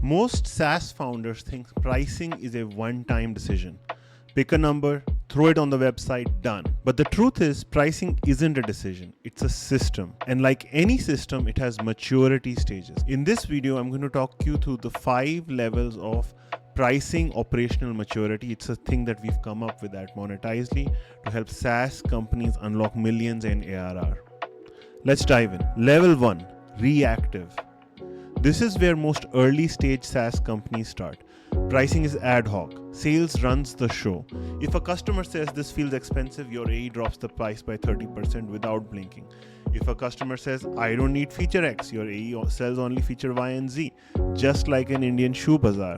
Most SaaS founders think pricing is a one-time decision. Pick a number, throw it on the website, done. But the truth is, pricing isn't a decision, it's a system. And like any system, it has maturity stages. In this video, I'm going to talk you through the 5 levels of pricing operational maturity. It's a thing that we've come up with at Monetizely to help SaaS companies unlock millions in ARR. Let's dive in. Level 1, reactive. This is where most early stage SaaS companies start. Pricing is ad hoc. Sales runs the show. If a customer says this feels expensive, your AE drops the price by 30% without blinking. If a customer says, I don't need feature X, your AE sells only feature Y and Z, just like an Indian shoe bazaar.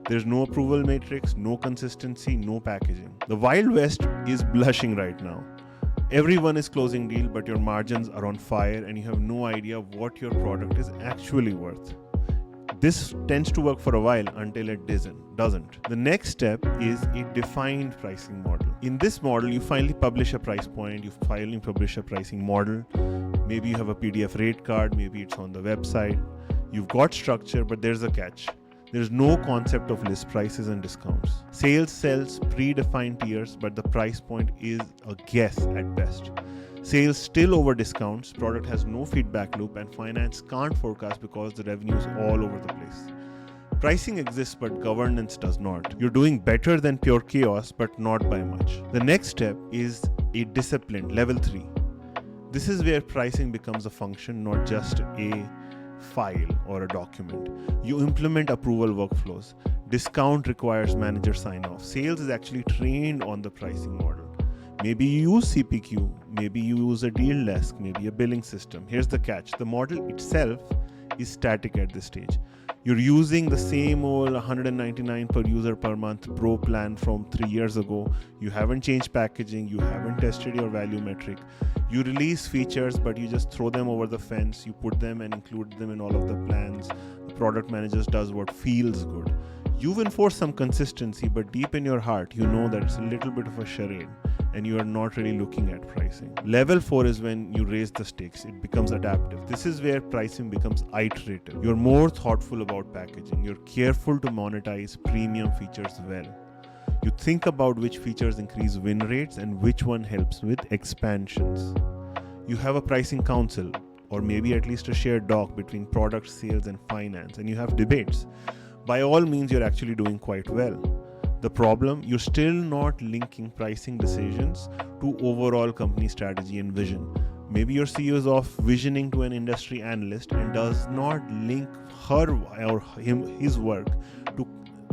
There's no approval matrix, no consistency, no packaging. The Wild West is blushing right now. Everyone is closing deal, but your margins are on fire and you have no idea what your product is actually worth. This tends to work for a while until it doesn't. The next step is a defined pricing model. In this model, you finally publish a price point, you finally publish a pricing model. Maybe you have a PDF rate card, maybe it's on the website. You've got structure, but there's a catch. There's no concept of list prices and discounts. Sales sells predefined tiers, but the price point is a guess at best. Sales still over discounts, product has no feedback loop, and finance can't forecast because the revenue is all over the place. Pricing exists, but governance does not. You're doing better than pure chaos, but not by much. The next step is a discipline, level 3. This is where pricing becomes a function, not just a file or a document. You implement approval workflows. Discount requires manager sign-off. Sales is actually trained on the pricing model. Maybe you use CPQ, maybe you use a deal desk, maybe a billing system. Here's the catch. The model itself is static at this stage. You're using the same old $199 per user per month pro plan from 3 years ago. You haven't changed packaging, you haven't tested your value metric. You release features, but you just throw them over the fence. You put them and include them in all of the plans. The product manager does what feels good. You've enforced some consistency, but deep in your heart, you know that it's a little bit of a charade and you are not really looking at pricing. Level 4 is when you raise the stakes. It becomes adaptive. This is where pricing becomes iterative. You're more thoughtful about packaging. You're careful to monetize premium features well. You think about which features increase win rates and which one helps with expansions. You have a pricing council, or maybe at least a shared doc between product, sales, and finance, and you have debates. By all means, you're actually doing quite well. The problem, you're still not linking pricing decisions to overall company strategy and vision. Maybe your CEO is off visioning to an industry analyst and does not link her or his work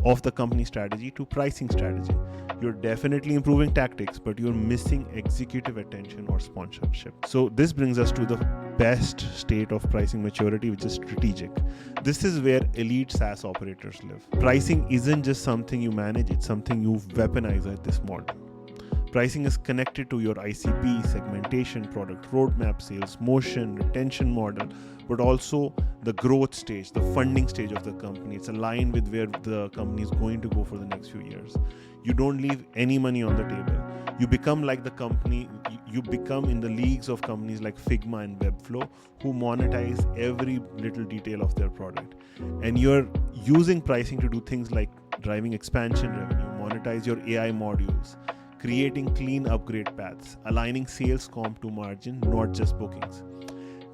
of the company strategy to pricing strategy. You're definitely improving tactics, but you're missing executive attention or sponsorship. So this brings us to the best state of pricing maturity, which is strategic. This is where elite SaaS operators live. Pricing isn't just something you manage, it's something you weaponize at this model. Pricing is connected to your ICP, segmentation, product roadmap, sales motion, retention model, but also the growth stage, the funding stage of the company. It's aligned with where the company is going to go for the next few years. You don't leave any money on the table. You become like the company, you become in the leagues of companies like Figma and Webflow who monetize every little detail of their product. And you're using pricing to do things like driving expansion revenue, monetize your AI modules, creating clean upgrade paths, aligning sales comp to margin, not just bookings.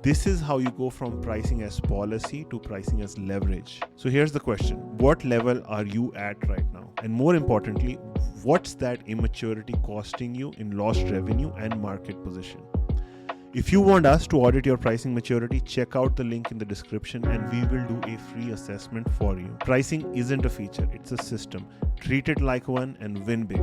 This is how you go from pricing as policy to pricing as leverage. So here's the question. What level are you at right now? And more importantly, what's that immaturity costing you in lost revenue and market position? If you want us to audit your pricing maturity, check out the link in the description and we will do a free assessment for you. Pricing isn't a feature, it's a system. Treat it like one and win big.